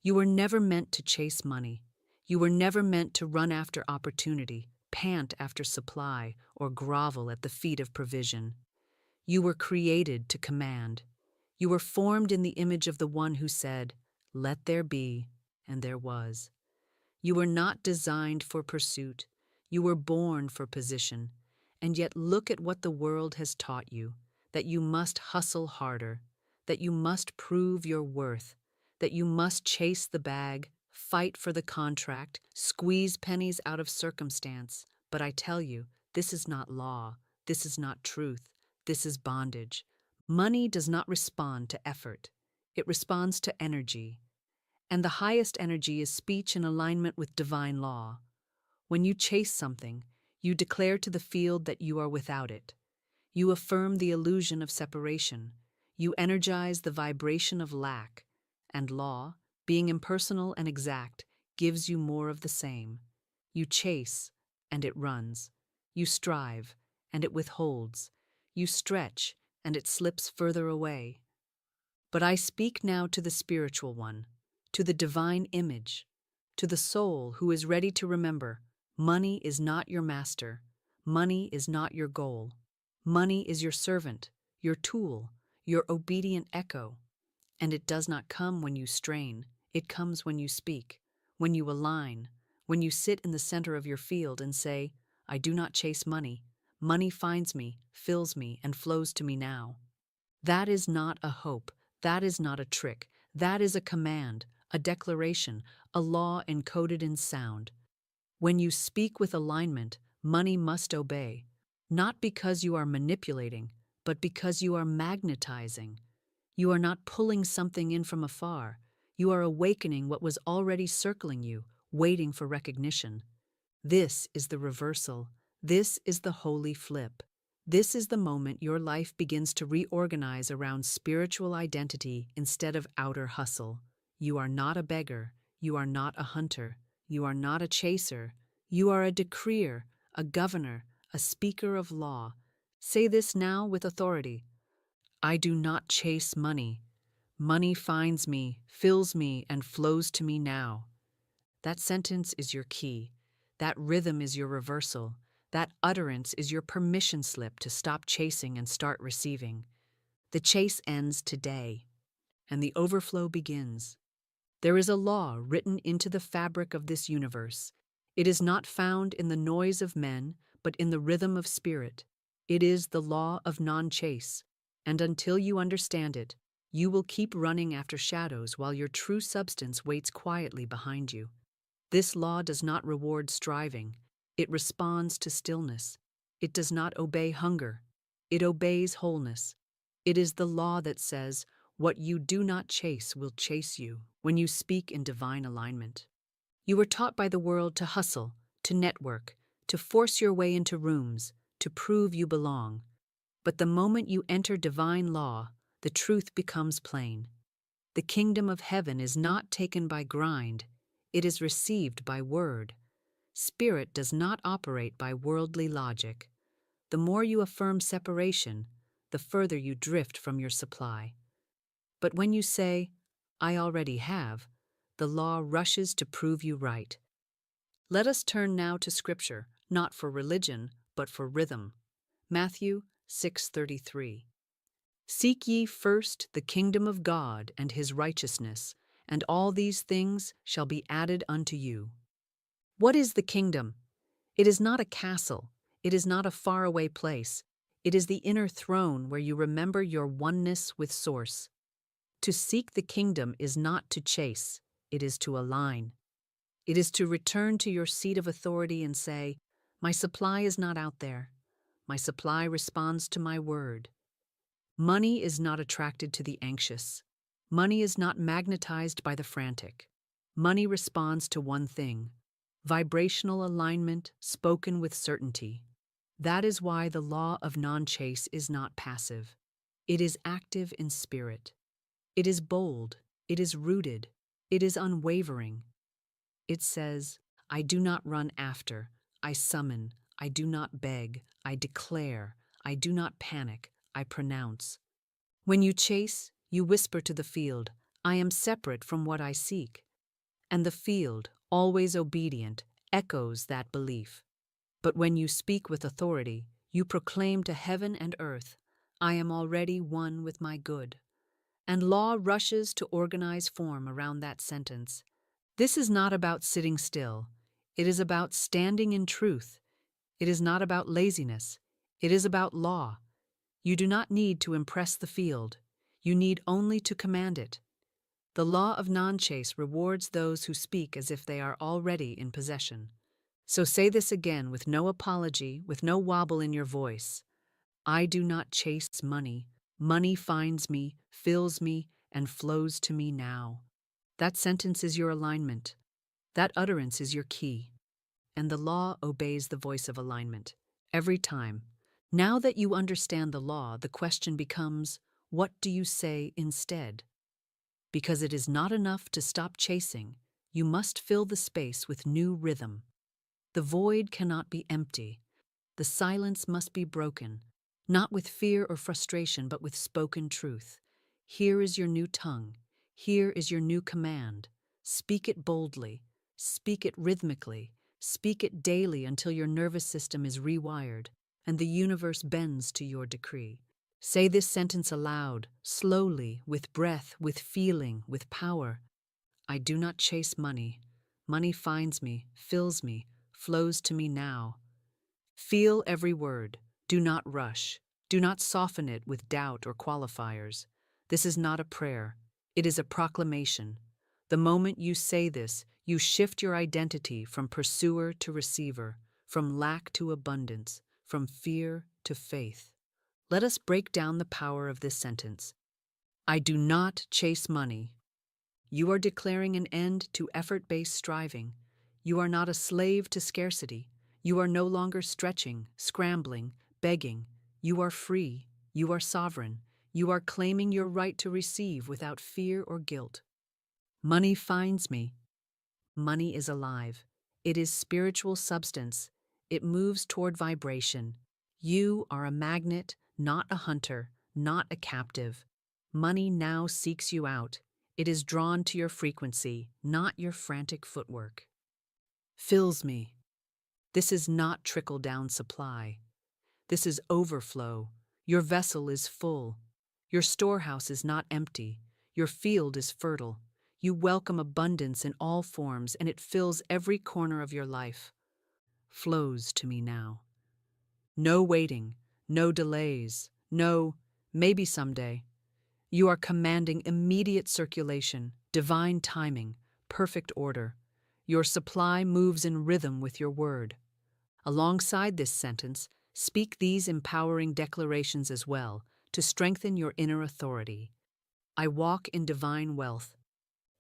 You were never meant to chase money. You were never meant to run after opportunity, pant after supply, or grovel at the feet of provision. You were created to command. You were formed in the image of the one who said, "Let there be," and there was. You were not designed for pursuit. You were born for position. And yet look at what the world has taught you, that you must hustle harder, that you must prove your worth, that you must chase the bag, fight for the contract, squeeze pennies out of circumstance. But I tell you, this is not law, this is not truth, this is bondage. Money does not respond to effort, it responds to energy. And the highest energy is speech in alignment with divine law. When you chase something, you declare to the field that you are without it. You affirm the illusion of separation. You energize the vibration of lack. And law, being impersonal and exact, gives you more of the same. You chase, and it runs. You strive, and it withholds. You stretch, and it slips further away. But I speak now to the spiritual one, to the divine image, to the soul who is ready to remember, money is not your master, money is not your goal. Money is your servant, your tool, your obedient echo. And it does not come when you strain, it comes when you speak, when you align, when you sit in the center of your field and say, "I do not chase money. Money finds me, fills me, and flows to me now." That is not a hope, that is not a trick, that is a command, a declaration, a law encoded in sound. When you speak with alignment, money must obey, not because you are manipulating, but because you are magnetizing. You are not pulling something in from afar. You are awakening what was already circling you, waiting for recognition. This is the reversal. This is the holy flip. This is the moment your life begins to reorganize around spiritual identity instead of outer hustle. You are not a beggar. You are not a hunter. You are not a chaser. You are a decreer, a governor, a speaker of law. Say this now with authority. I do not chase money. Money finds me, fills me, and flows to me now. That sentence is your key. That rhythm is your reversal. That utterance is your permission slip to stop chasing and start receiving. The chase ends today, and the overflow begins. There is a law written into the fabric of this universe. It is not found in the noise of men, but in the rhythm of spirit. It is the law of non-chase. And until you understand it, you will keep running after shadows while your true substance waits quietly behind you. This law does not reward striving. It responds to stillness. It does not obey hunger. It obeys wholeness. It is the law that says, what you do not chase will chase you when you speak in divine alignment. You were taught by the world to hustle, to network, to force your way into rooms, to prove you belong. But the moment you enter divine law, the truth becomes plain. The kingdom of heaven is not taken by grind, it is received by word. Spirit does not operate by worldly logic. The more you affirm separation, the further you drift from your supply. But when you say, "I already have," the law rushes to prove you right. Let us turn now to Scripture, not for religion, but for rhythm. Matthew 6:33. Seek ye first the kingdom of God and his righteousness, and all these things shall be added unto you. What is the kingdom? It is not a castle. It is not a faraway place. It is the inner throne where you remember your oneness with Source. To seek the kingdom is not to chase, it is to align. It is to return to your seat of authority and say, "My supply is not out there. My supply responds to my word." Money is not attracted to the anxious. Money is not magnetized by the frantic. Money responds to one thing: vibrational alignment spoken with certainty. That is why the law of non-chase is not passive. It is active in spirit. It is bold. It is rooted. It is unwavering. It says, "I do not run after. I summon. I do not beg. I declare. I do not panic. I pronounce." When you chase, you whisper to the field, "I am separate from what I seek. And the field, always obedient, echoes that belief. But when you speak with authority, you proclaim to heaven and earth, I am already one with my good. And law rushes to organize form around that sentence. This is not about sitting still. It is about standing in truth. It is not about laziness. It is about law. You do not need to impress the field. You need only to command it. The law of non-chase rewards those who speak as if they are already in possession. So say this again with no apology, with no wobble in your voice. I do not chase money. Money finds me, fills me, and flows to me now. That sentence is your alignment. That utterance is your key. And the law obeys the voice of alignment. Every time. Now that you understand the law, the question becomes, what do you say instead? Because it is not enough to stop chasing, you must fill the space with new rhythm. The void cannot be empty. The silence must be broken, not with fear or frustration, but with spoken truth. Here is your new tongue. Here is your new command. Speak it boldly. Speak it rhythmically. Speak it daily until your nervous system is rewired and the universe bends to your decree. Say this sentence aloud, slowly, with breath, with feeling, with power. I do not chase money. Money finds me, fills me, flows to me now. Feel every word. Do not rush. Do not soften it with doubt or qualifiers. This is not a prayer. It is a proclamation. The moment you say this, you shift your identity from pursuer to receiver, from lack to abundance, from fear to faith. Let us break down the power of this sentence. I do not chase money. You are declaring an end to effort-based striving. You are not a slave to scarcity. You are no longer stretching, scrambling, begging. You are free. You are sovereign. You are claiming your right to receive without fear or guilt. Money finds me. Money is alive. It is spiritual substance. It moves toward vibration. You are a magnet, not a hunter, not a captive. Money now seeks you out. It is drawn to your frequency, not your frantic footwork. Fills me. This is not trickle-down supply. This is overflow. Your vessel is full. Your storehouse is not empty. Your field is fertile. You welcome abundance in all forms, and it fills every corner of your life. Flows to me now. No waiting, no delays, no maybe someday. You are commanding immediate circulation, divine timing, perfect order. Your supply moves in rhythm with your word. Alongside this sentence, speak these empowering declarations as well to strengthen your inner authority. I walk in divine wealth.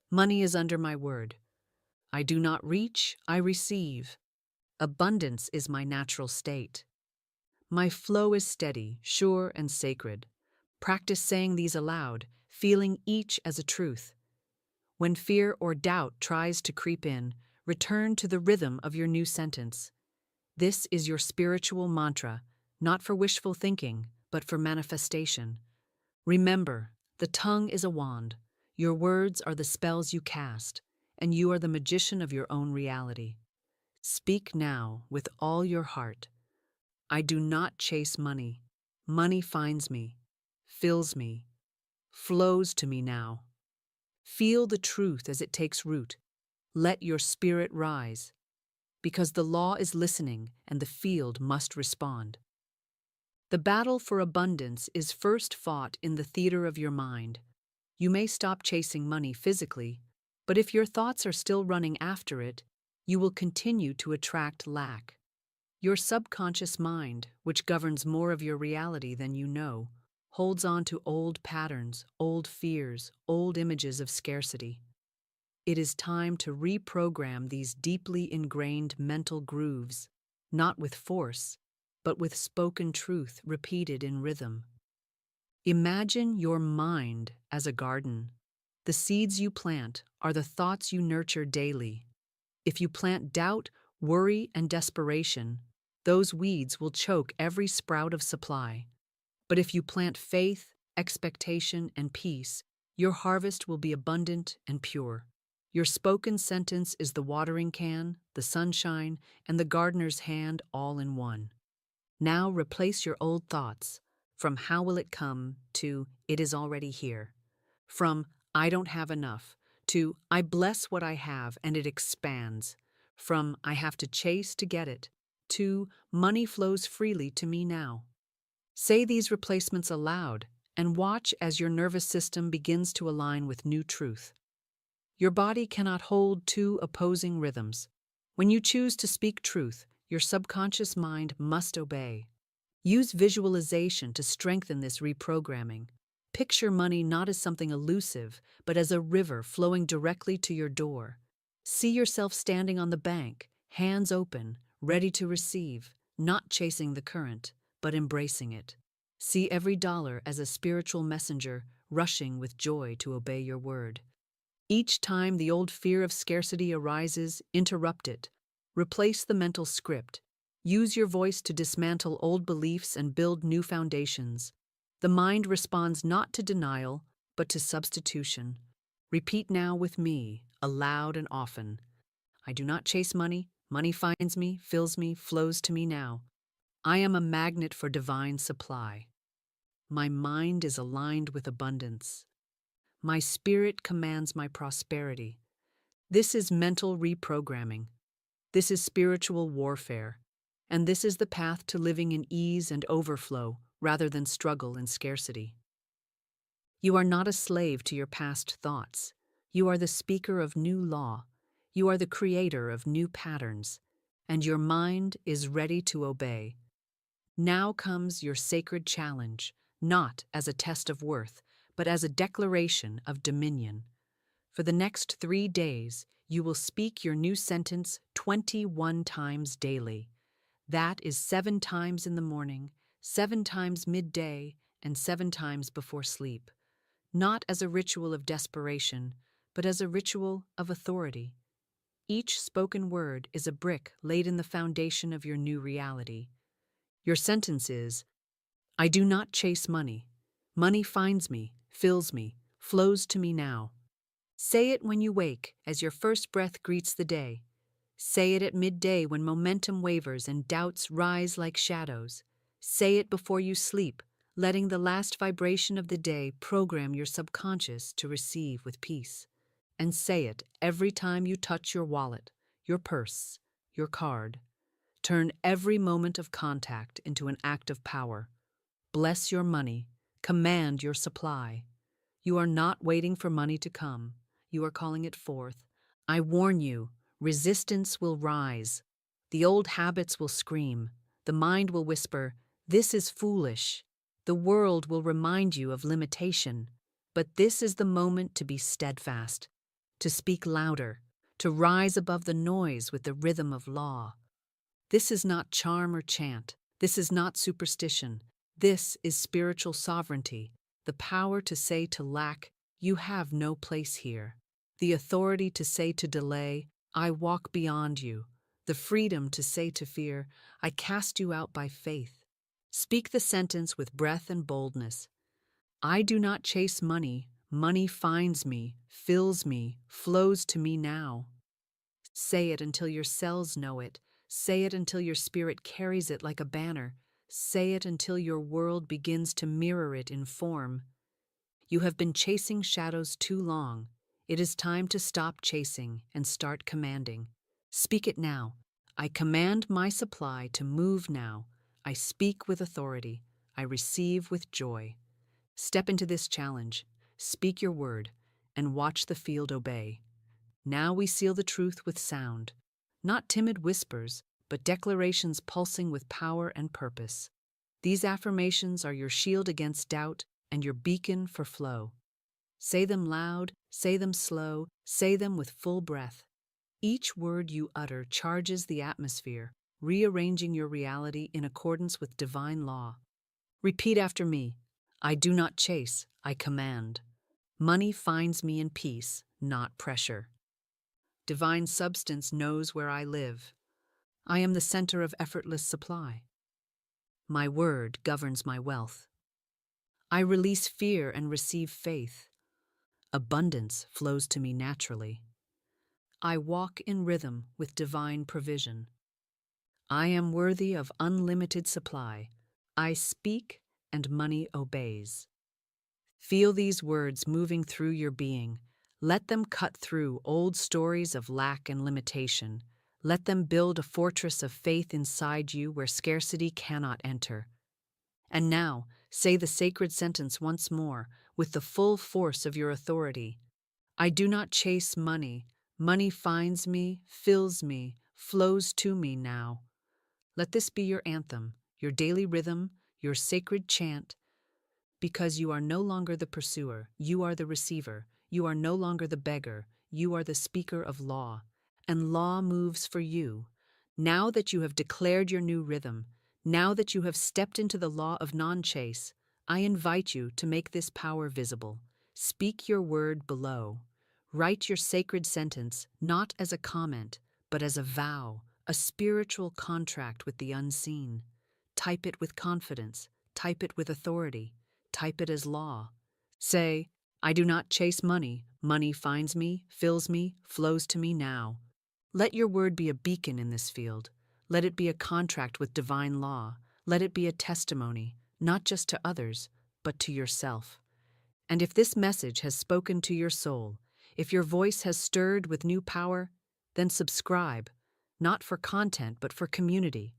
Money is under my word. I do not reach, I receive. Abundance is my natural state. My flow is steady, sure, and sacred. Practice saying these aloud, feeling each as a truth. When fear or doubt tries to creep in, return to the rhythm of your new sentence. This is your spiritual mantra, not for wishful thinking, but for manifestation. Remember, the tongue is a wand. Your words are the spells you cast, and you are the magician of your own reality. Speak now with all your heart. I do not chase money. Money finds me, fills me, flows to me now. Feel the truth as it takes root. Let your spirit rise, because the law is listening and the field must respond. The battle for abundance is first fought in the theater of your mind. You may stop chasing money physically, but if your thoughts are still running after it, you will continue to attract lack. Your subconscious mind, which governs more of your reality than you know, holds on to old patterns, old fears, old images of scarcity. It is time to reprogram these deeply ingrained mental grooves, not with force, but with spoken truth repeated in rhythm. Imagine your mind as a garden. The seeds you plant are the thoughts you nurture daily. If you plant doubt, worry, and desperation, those weeds will choke every sprout of supply. But if you plant faith, expectation, and peace, your harvest will be abundant and pure. Your spoken sentence is the watering can, the sunshine, and the gardener's hand all in one. Now replace your old thoughts from how will it come to it is already here. From I don't have enough to I bless what I have and it expands. From I have to chase to get it to money flows freely to me now. Say these replacements aloud and watch as your nervous system begins to align with new truth. Your body cannot hold two opposing rhythms. When you choose to speak truth, your subconscious mind must obey. Use visualization to strengthen this reprogramming. Picture money not as something elusive, but as a river flowing directly to your door. See yourself standing on the bank, hands open, ready to receive, not chasing the current, but embracing it. See every dollar as a spiritual messenger rushing with joy to obey your word. Each time the old fear of scarcity arises, interrupt it. Replace the mental script. Use your voice to dismantle old beliefs and build new foundations. The mind responds not to denial, but to substitution. Repeat now with me, aloud and often. I do not chase money. Money finds me, fills me, flows to me now. I am a magnet for divine supply. My mind is aligned with abundance. My spirit commands my prosperity. This is mental reprogramming. This is spiritual warfare. And this is the path to living in ease and overflow rather than struggle and scarcity. You are not a slave to your past thoughts. You are the speaker of new law. You are the creator of new patterns. And your mind is ready to obey. Now comes your sacred challenge, not as a test of worth, but as a declaration of dominion. For the next 3 days, you will speak your new sentence 21 times daily. That is 7 times in the morning, 7 times midday, and 7 times before sleep. Not as a ritual of desperation, but as a ritual of authority. Each spoken word is a brick laid in the foundation of your new reality. Your sentence is, I do not chase money. Money finds me, fills me, flows to me now. Say it when you wake, as your first breath greets the day. Say it at midday when momentum wavers and doubts rise like shadows. Say it before you sleep, letting the last vibration of the day program your subconscious to receive with peace. And say it every time you touch your wallet, your purse, your card. Turn every moment of contact into an act of power. Bless your money. Command your supply. You are not waiting for money to come. You are calling it forth. I warn you, resistance will rise. The old habits will scream. The mind will whisper, this is foolish. The world will remind you of limitation. But this is the moment to be steadfast, to speak louder, to rise above the noise with the rhythm of law. This is not charm or chant. This is not superstition. This is spiritual sovereignty, the power to say to lack, you have no place here. The authority to say to delay, I walk beyond you. The freedom to say to fear, I cast you out by faith. Speak the sentence with breath and boldness. I do not chase money. Money finds me, fills me, flows to me now. Say it until your cells know it. Say it until your spirit carries it like a banner. Say it until your world begins to mirror it in form. You have been chasing shadows too long. It is time to stop chasing and start commanding. Speak it now. I command my supply to move now. I speak with authority. I receive with joy. Step into this challenge. Speak your word and watch the field obey. Now we seal the truth with sound. Not timid whispers, but declarations pulsing with power and purpose. These affirmations are your shield against doubt and your beacon for flow. Say them loud, say them slow, say them with full breath. Each word you utter charges the atmosphere, rearranging your reality in accordance with divine law. Repeat after me. I do not chase, I command. Money finds me in peace, not pressure. Divine substance knows where I live. I am the center of effortless supply. My word governs my wealth. I release fear and receive faith. Abundance flows to me naturally. I walk in rhythm with divine provision. I am worthy of unlimited supply. I speak and money obeys. Feel these words moving through your being. Let them cut through old stories of lack and limitation. Let them build a fortress of faith inside you where scarcity cannot enter. And now, say the sacred sentence once more, with the full force of your authority. I do not chase money. Money finds me, fills me, flows to me now. Let this be your anthem, your daily rhythm, your sacred chant, because you are no longer the pursuer, you are the receiver. You are no longer the beggar, you are the speaker of law. And law moves for you. Now that you have declared your new rhythm, now that you have stepped into the law of non-chase, I invite you to make this power visible. Speak your word below. Write your sacred sentence not as a comment, but as a vow, a spiritual contract with the unseen. Type it with confidence, type it with authority. Type it as law. Say, I do not chase money. Money finds me, fills me, flows to me now. Let your word be a beacon in this field. Let it be a contract with divine law. Let it be a testimony, not just to others, but to yourself. And if this message has spoken to your soul, if your voice has stirred with new power, then subscribe, not for content, but for community,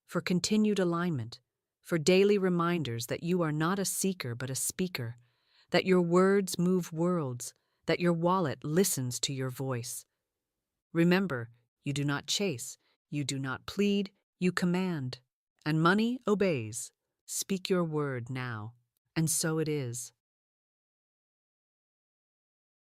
for continued alignment, for daily reminders that you are not a seeker but a speaker, that your words move worlds, that your wallet listens to your voice. Remember, you do not chase, you do not plead, you command, and money obeys. Speak your word now, and so it is.